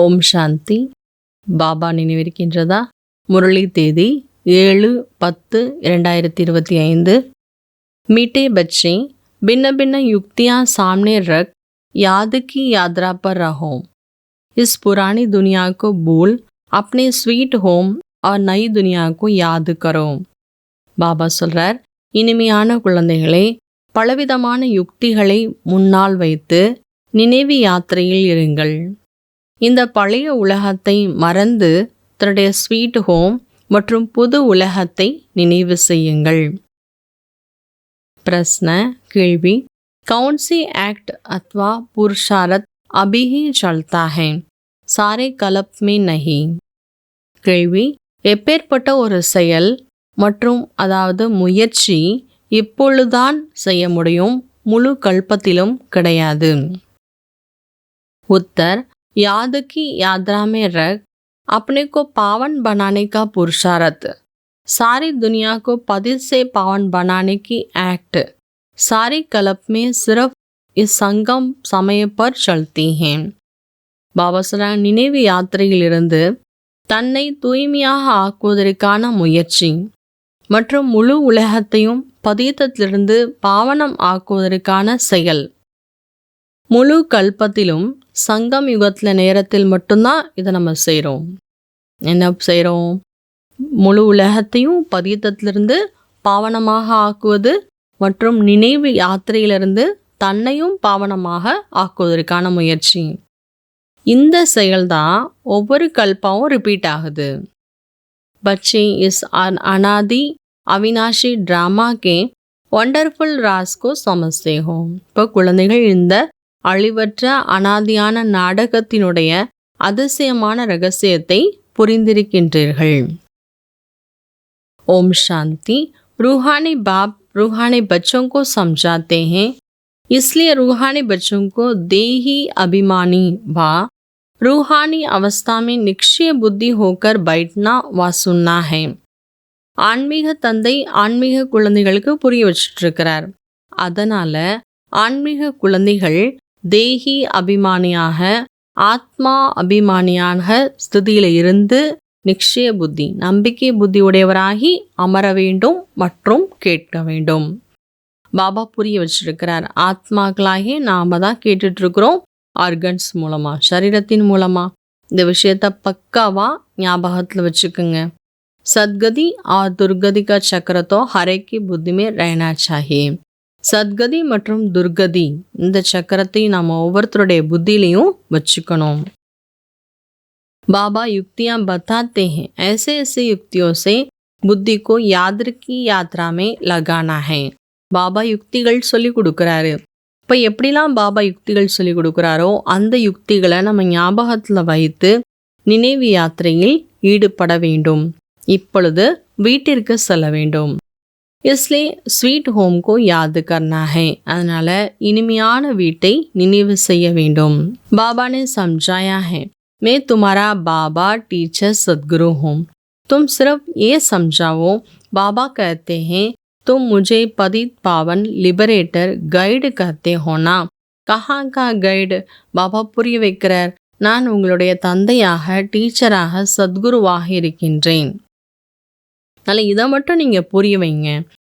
ஓம் சாந்தி. பாபா நினைவிருக்கின்றதா? முரளி தேதி 7-10-2025। मीठे बच्चे, भिन्न भिन्न युक्तियाँ सामने रख याद की यात्रा पर रहो। इस पुरानी दुनिया को भूल अपने स्वीट होम और नई दुनिया को याद करो। பாபா சொல்றார், இனிமையான குழந்தைகளே, பலவிதமான யுக்திகளை முன்னால் வைத்து நினைவு யாத்திரையில் இருங்கள். இந்த பழைய உலகத்தை மறந்து தன்னுடைய ஸ்வீட் ஹோம் மற்றும் புது உலகத்தை நினைவு செய்யுங்கள். பிரश्न கேள்வி, कौन सी एक्ट अथवा पुरुषार्थ अभी ही चलता है, सारे कल्प में नहीं? கேள்வி, எப்பேற்பட்ட ஒரு செயல் மற்றும் அதாவது முயற்சி இப்பொழுதுதான் செய்ய முடியும், முழு கல்பத்திலும் கிடையாது? उत्तर, याद की यात्रा में रख अपने को पावन बनाने का पुरुषार्थ, सारी दुनिया को पतित से पावन बनाने की एक्ट सारे कल्प में सिर्फ इस संगम समय पर चलती हैं. பாபா சொல்றாங்க, நினைவு யாத்திரையிலிருந்து தன்னை தூய்மையாக ஆக்குவதற்கான முயற்சி மற்றும் முழு உலகத்தையும் பதீதத்திலிருந்து பாவனம் ஆக்குவதற்கான செயல் முழு கல்பத்திலும் சங்கம் யுகத்தில் நேரத்தில் மட்டும்தான் இதை நம்ம செய்கிறோம். என்ன செய்கிறோம்? முழு உலகத்தையும் பதீதத்திலிருந்து பாவனமாக ஆக்குவது மற்றும் நினைவு யாத்திரையிலிருந்து தன்னையும் பாவனமாக ஆக்குவதற்கான முயற்சி. இந்த செயல்தான் ஒவ்வொரு கல்பாவும் ரிப்பீட் ஆகுது. बच्चे इस अनादि अविनाशी ड्रामा के वंडरफुल राज को समझते हो. இப்போ குழந்தைகள் இந்த அழிவற்ற அனாதியான நாடகத்தினுடைய அதிசயமான ரகசியத்தை புரிந்திருக்கின்றீர்கள். ओम शांति. रूहानी बाप रूहानी बच्चों को समझाते हैं, इसलिए रूहानी बच्चों को देही अभिमानी व रूहानी अवस्था में निश्चय बुद्धि होकर बैठना व सुनना है. ஆன்மீக தந்தை ஆன்மீக குழந்தைகளுக்கு புரிய வச்சுட்டு இருக்கிறார். அதனால ஆன்மீக குழந்தைகள் தேகி அபிமானியாக ஆத்மா அபிமானியாக ஸ்திதியில் இருந்து நிச்சய புத்தி நம்பிக்கை புத்தி உடையவராகி அமர வேண்டும் மற்றும் கேட்க வேண்டும். பாபா புரிய வச்சிருக்கிறார், ஆத்மாக்களாகி நாம தான் கேட்டுட்டு இருக்கிறோம், ஆர்கன்ஸ் மூலமா, சரீரத்தின் மூலமா. இந்த விஷயத்த பக்காவா ஞாபகத்தில் வச்சுக்குங்க. सदगति और दुर्गति का चक्र तो हर एक की बुद्धि में रहना चाहिए. சத்கதி மற்றும் துர்கதி இந்த சக்கரத்தை நாம் ஒவ்வொருத்தருடைய புத்தியிலையும் வச்சுக்கணும். बाबा युक्तियाँ बताते हैं, ऐसे ऐसे युक्तियों से बुद्धि को याद की यात्रा में लगाना है. பாபா யுக்திகள் சொல்லி கொடுக்குறாரு. இப்போ எப்படிலாம் பாபா யுக்திகள் சொல்லி கொடுக்குறாரோ அந்த யுக்திகளை நம்ம ஞாபகத்தில் வைத்து நினைவு யாத்திரையில் ஈடுபட வேண்டும். இப்பொழுது வீட்டிற்கு செல்ல வேண்டும். इसलिए स्वीट होम को याद करना है. அதனால இனிமையான வீட்டை நினைவு செய்ய வேண்டும். बाबा ने समझाया है, मैं तुम्हारा बाबा टीचर सदगुरु हूँ, तुम सिर्फ ये समझाओ. बाबा कहते हैं, तुम मुझे पतित पावन लिबरेटर गाइड कहते हो ना. कहाँ का गाइड? बाबा புரிய வைக்கிறார், நான் உங்களுடைய தந்தையாக டீச்சராக சத்குருவாக இருக்கின்றேன். அதனால் இதை மட்டும் நீங்கள் புரிய வைங்க.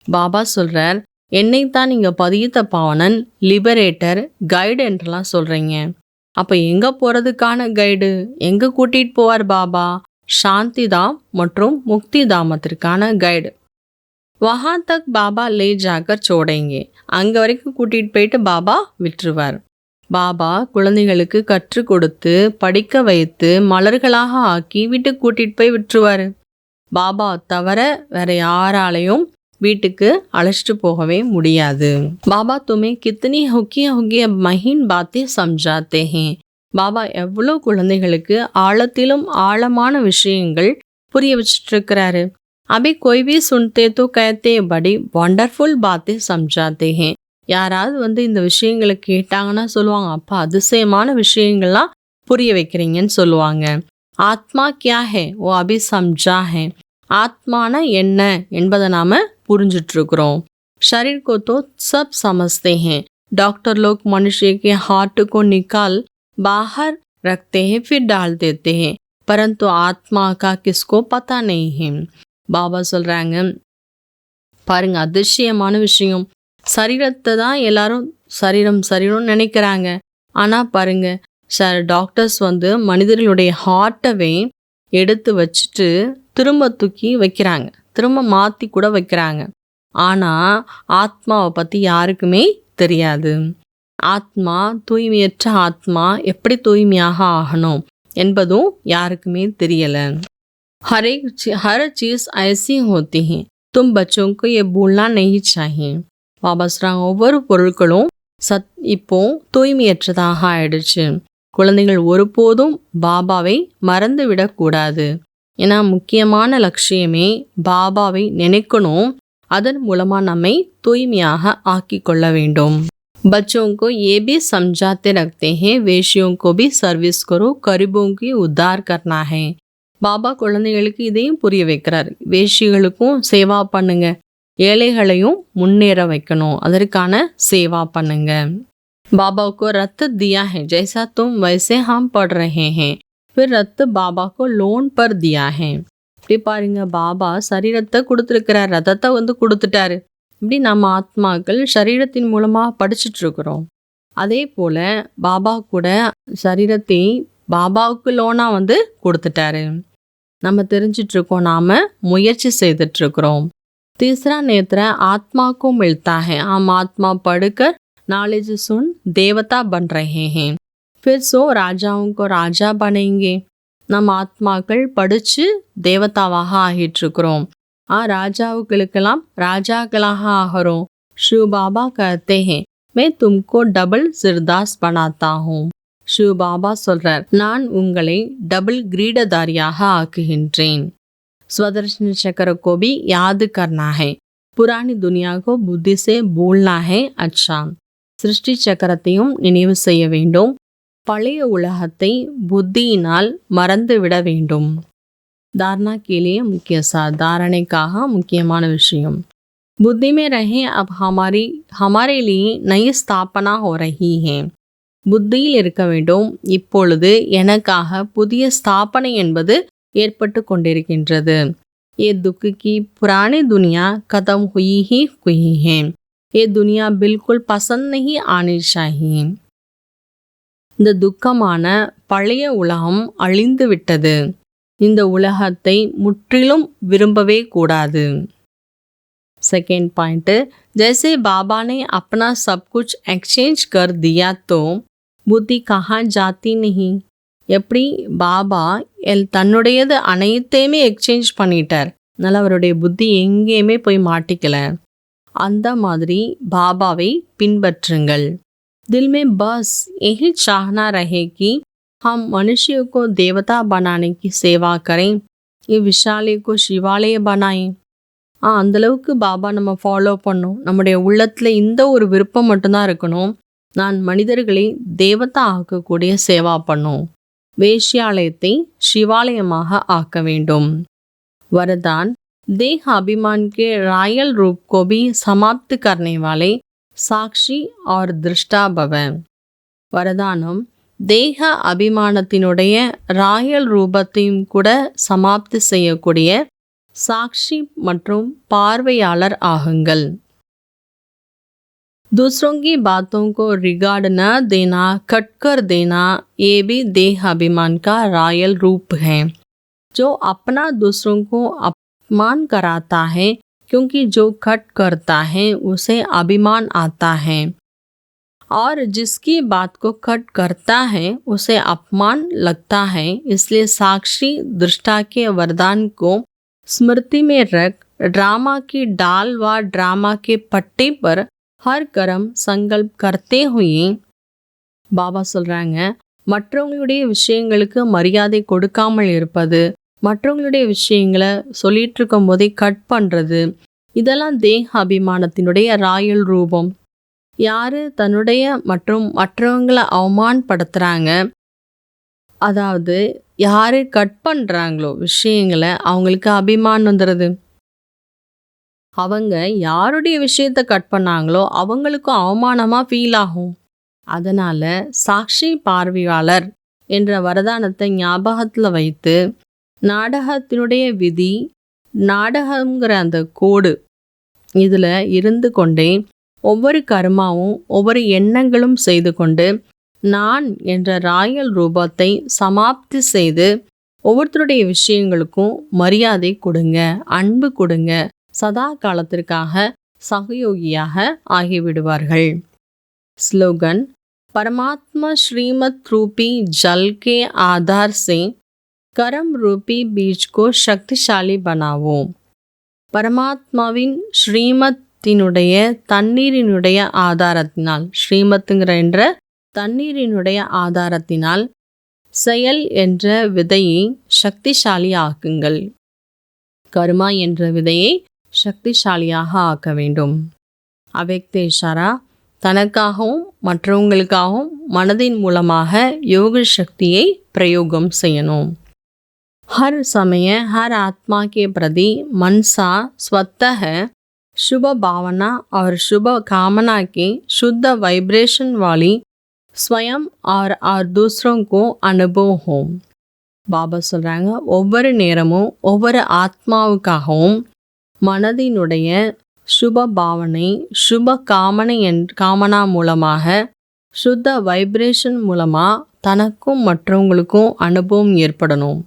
பாபா சொல்கிறார், என்னைத்தான் நீங்கள் பதித்த பாவனன், லிபரேட்டர், கைடு என்றெல்லாம் சொல்கிறீங்க. அப்போ எங்கே போகிறதுக்கான கைடு? எங்கே கூட்டிகிட்டு போவார் பாபா? சாந்தி தாம் மற்றும் முக்தி தாமத்திற்கான கைடு. வஹா தக் பாபா லே ஜாக்கர் சோடைங்க. அங்கே வரைக்கும் கூட்டிகிட்டு போயிட்டு பாபா விட்டுருவார். பாபா குழந்தைகளுக்கு கற்றுக் கொடுத்து படிக்க வைத்து மலர்களாக ஆக்கி வீட்டுக்கு கூட்டிகிட்டு போய் விட்டுருவார். பாபா தவிர வேற யாராலையும் வீட்டுக்கு அழைச்சிட்டு போகவே முடியாது. பாபா துமே கித்தனி ஹுக்கிய ஹுக்கிய மஹீன் பாத்தே சம்ஜாத்தே ஹே. பாபா எவ்வளோ குழந்தைகளுக்கு ஆழத்திலும் ஆழமான விஷயங்கள் புரிய வச்சுட்டு இருக்கிறாரு. அபி கொய்வி சுன்தே தோ கஹத்தே படி வண்டர்ஃபுல் பாத்தே சம்ஜாத்தே ஹே. யாராவது இந்த விஷயங்களை கேட்டாங்கன்னா சொல்லுவாங்க, அப்பா அதிசயமான விஷயங்கள்லாம் புரிய வைக்கிறீங்கன்னு சொல்லுவாங்க. ஆத்மா கியா ஹே ஓ அபி சம்ஜா ஹே. ஆத்மான என்ன என்பதை நாம புரிஞ்சுட்டு இருக்கிறோம். शरीर को तो सब समझते हैं. डॉक्टर लोग मनुष्य के हार्ट को निकाल बाहर रखते हैं फिर डाल देते हैं, परंतु आत्मा का किसको पता नहीं है। பாபா சொல்றாங்க, பாருங்க அதிசயமான விஷயம். சரீரத்தை தான் எல்லாரும் சரீரம் நினைக்கிறாங்க. ஆனா பாருங்க, டாக்டர்ஸ் வந்து மனிதர்களுடைய ஹார்ட்டவே எடுத்து வச்சுட்டு திரும்ப தூக்கி வைக்கிறாங்க, திரும்ப மாத்தி கூட வைக்கிறாங்க. ஆனா ஆத்மாவை பத்தி யாருக்குமே தெரியாது. ஆத்மா, தூய்மையற்ற ஆத்மா எப்படி தூய்மையாக ஆகணும் என்பதும் யாருக்குமே தெரியல. हर चीज ऐसी होती है, तुम बच्चों को ये भूलना नहीं चाहिए. பாபா சொல்றாங்க, ஒவ்வொரு பொருட்களும் இப்போ தூய்மையற்றதாக ஆயிடுச்சு. குழந்தைகள் ஒருபோதும் பாபாவை மறந்து விடக்கூடாது. ஏன்னா முக்கியமான லட்சியமே பாபாவை நினைக்கணும், அதன் மூலமா நம்மை தூய்மையாக ஆக்கி கொள்ள வேண்டும். बच्चों को ये भी समझाते रखते हैं, वेश्यों को भी सर्विस करो, गरीबों की उद्धार करना है. பாபா குழந்தைகளுக்கு இதையும் புரிய வைக்கிறார். வேஷிகளுக்கும் சேவா பண்ணுங்க, ஏழைகளையும் முன்னேற வைக்கணும், அதற்கான சேவா பண்ணுங்க. बाबा को रत्त दिया है, जैसा तुम वैसे हम पढ़ रहे हैं, फिर रत्त बाबा को लोन पर दिया है. இப்படி பாருங்க, பாபா சரீரத்தை கொடுத்துருக்கிறார், ரத்தத்தை வந்து கொடுத்துட்டாரு. இப்படி நம்ம ஆத்மாக்கள் சரீரத்தின் மூலமா படிச்சுட்டு இருக்கிறோம். அதே போல பாபா கூட சரீரத்தை பாபாவுக்கு லோனா வந்து கொடுத்துட்டாரு. நம்ம தெரிஞ்சிட்டு இருக்கோம், நாம முயற்சி செய்துட்டு இருக்கிறோம். तीसरा नेत्र आत्मा को मिलता है, हम आत्मा पढ़कर नॉलेज सुन देवता बन रहे हैं, फिर सो राजाओं को राजा बनेंगे. நம்ம ஆத்மாக்கள் படிச்சு தேவதாவாக ஆகிட்டு இருக்கிறோம். ராஜாவுகளுக்கெல்லாம் ராஜாக்களாக ஆகிறோம். शिव बाबा कहते हैं, मैं तुमको डबल सिरदास बनाता हूँ. शिव बाबा சொல்றார், நான் உங்களை டபுள் கிரீடதாரியாக ஆக்குகின்றேன். स्वदर्शन चक्र को भी याद करना है, पुरानी दुनिया को बुद्धि से भूलना है. अच्छा, சிருஷ்டி சக்கரத்தையும் நினைவு செய்ய வேண்டும், பழைய உலகத்தை புத்தியினால் மறந்து விட வேண்டும். धारणा के लिए मुख्य सार, धारणेக்காக முக்கியமான விஷயம். बुद्धि में रहे, अब हमारे लिए नई स्थापना हो रही है. புத்தியில் இருக்க வேண்டும், இப்பொழுது எனக்காக புதிய ஸ்தாபனை என்பது ஏற்பட்டு கொண்டிருக்கின்றது. ये दुख की पुरानी दुनिया खत्म हुई है, ये दुनिया बिल्कुल पसंद नहीं आनी चाहिए. இந்த துக்கமான பழைய உலகம் அழிந்து விட்டது, இந்த உலகத்தை முற்றிலும் விரும்பவே கூடாது. सेकेंड पॉइंट, जैसे बाबा ने अपना सब कुछ एक्सचेंज कर दिया तो புத்தி कहाँ जाती नहीं. எப்படி பாபா தன்னுடையது அனைத்தையுமே எக்ஸ்சேஞ்ச் பண்ணிட்டார், அதனால அவருடைய புத்தி எங்கேயுமே போய் மாட்டிக்கல. அந்த மாதிரி பாபாவை பின்பற்றுங்கள். दिल में बस यही चाहना रहे कि हम मनुष्य को देवता बनाने की सेवा करें, ये विशालय को शिवालय बनाएं. அந்தளவுக்கு பாபா நம்ம ஃபாலோ பண்ணோம். நம்முடைய உள்ளத்தில் இந்த ஒரு விருப்பம் மட்டும்தான் இருக்கணும், நான் மனிதர்களை தேவதா ஆக்கக்கூடிய சேவா பண்ணும், வேஷ்யாலயத்தை சிவாலயமாக ஆக்க வேண்டும். वरदान, देह अभिमान के रायल रूप को भी समाप्त करने वाले साक्षी और दृष्टा भव. வரதானம், தேக அபிமானத்தினுடைய ராயல் ரூபத்தையும் கூட சமாப்தி செய்யக்கூடிய சாட்சி மற்றும் பார்வையாளர் ஆகுங்கள். दूसरों की बातों को रिगार्ड न देना, कट कर देना, ये भी देह अभिमान का रायल रूप है. जो अपना दूसरों को अपमान कराता है, क्योंकि जो कट करता है उसे अभिमान आता है, और जिसकी बात को कट करता है उसे अपमान लगता है. इसलिए साक्षी दृष्टा के वरदान को स्मृति में रख ड्रामा की डाल व ड्रामा के पट्टे पर हर कर्म संकल्प करते हुए. பாபா சொல்றாங்க, மற்றவங்களுடைய விஷயங்களுக்கு மரியாதை கொடுக்காமல் இருப்பது, மற்றவங்களுடைய விஷயங்களை சொல்லிட்டு இருக்கும் போதே கட் பண்றது, இதெல்லாம் தேக அபிமானத்தினுடைய ராயல் ரூபம். யாரு தன்னுடைய மற்றும் மற்றவங்களை அவமானப்படுத்துறாங்க, அதாவது யாரு கட் பண்றாங்களோ விஷயங்களை, அவங்களுக்கு அபிமானம் வந்துடுது. அவங்க யாருடைய விஷயத்தை கட் பண்ணாங்களோ அவங்களுக்கும் அவமானமா ஃபீல் ஆகும். அதனால சாட்சி பார்வையாளர் என்ற வரதானத்தை ஞாபகத்தில் வைத்து நாடகத்தினுடைய விதி, நாடகங்கிற அந்த கோடு இதில் இருந்து கொண்டே ஒவ்வொரு கர்மாவும் ஒவ்வொரு எண்ணங்களும் செய்து கொண்டு நான் என்ற ராயல் ரூபத்தை சமாப்தி செய்து ஒவ்வொருத்தருடைய விஷயங்களுக்கும் மரியாதை கொடுங்க, அன்பு கொடுங்க, சதா காலத்திற்காக சகயோகியாக ஆகிவிடுவார்கள். ஸ்லோகன்: परमात्मा श्रीमत रूपी जल के आधार से कर्म रूपी बीज को शक्तिशाली बनावो. பரமாத்மாவின் ஸ்ரீமத்தினுடைய தண்ணீரினுடைய ஆதாரத்தினால், ஸ்ரீமத்துங்கிற என்ற தண்ணீரினுடைய ஆதாரத்தினால் செயல் என்ற விதையை சக்திசாலி ஆக்குங்கள். கர்மா என்ற விதையை சக்திசாலியாக ஆக்க வேண்டும். அவ்யக்த இஷாரா: தனக்காகவும் மற்றவங்களுக்காகவும் மனதின் மூலமாக योग शक्तिயை प्रयोगम செய்யணும். हर समय हर आत्मा के प्रति मनसा स्वतः शुभ भावना और शुभ कामना के शुद्ध वाइब्रेशन वाली स्वयं और दूसरों को अनुभव हो. பாபா சொல்கிறாங்க, ஒவ்வொரு நேரமும் ஒவ்வொரு ஆத்மாவுக்காகவும் மனதினுடைய சுப பாவனை, சுப காமனா மூலமாக, சுத்த வைப்ரேஷன் மூலமாக தனக்கும் மற்றவங்களுக்கும் அனுபவம் ஏற்படணும்.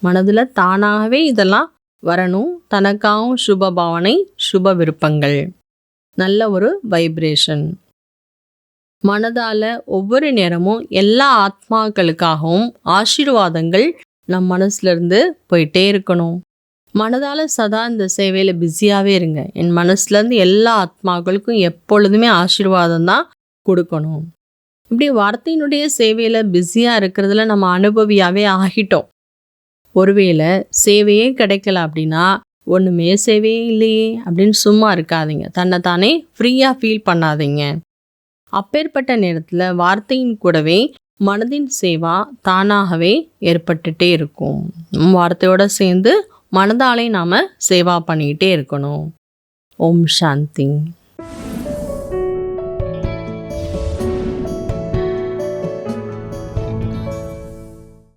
மனதில் தானாகவே இதெல்லாம் வரணும். தனக்காகவும் சுப பாவனை, சுப விருப்பங்கள், நல்ல ஒரு வைப்ரேஷன். மனதால் ஒவ்வொரு நேரமும் எல்லா ஆத்மாக்களுக்காகவும் ஆசீர்வாதங்கள் நம் மனசுலேருந்து போயிட்டே இருக்கணும். மனதால் சதா இந்த சேவையில் பிஸியாகவே இருங்க. என் மனசுலேருந்து எல்லா ஆத்மாக்களுக்கும் எப்பொழுதுமே ஆசீர்வாதம் தான் கொடுக்கணும். இப்படி வார்த்தையினுடைய சேவையில் பிஸியாக இருக்கிறதுல நம்ம அனுபவியாகவே ஆகிட்டோம். ஒருவேளை சேவையே கிடைக்கல அப்படின்னா ஒன்றுமே சேவையே இல்லையே அப்படின்னு சும்மா இருக்காதீங்க. தன்னைத்தானே ஃப்ரீயாக ஃபீல் பண்ணாதீங்க. அப்பேற்பட்ட நேரத்தில் வார்த்தையின் கூடவே மனதின் சேவா தானாகவே ஏற்பட்டுட்டே இருக்கும். வார்த்தையோடு சேர்ந்து மனதாலே நாம் சேவா பண்ணிக்கிட்டே இருக்கணும். ஓம் சாந்தி.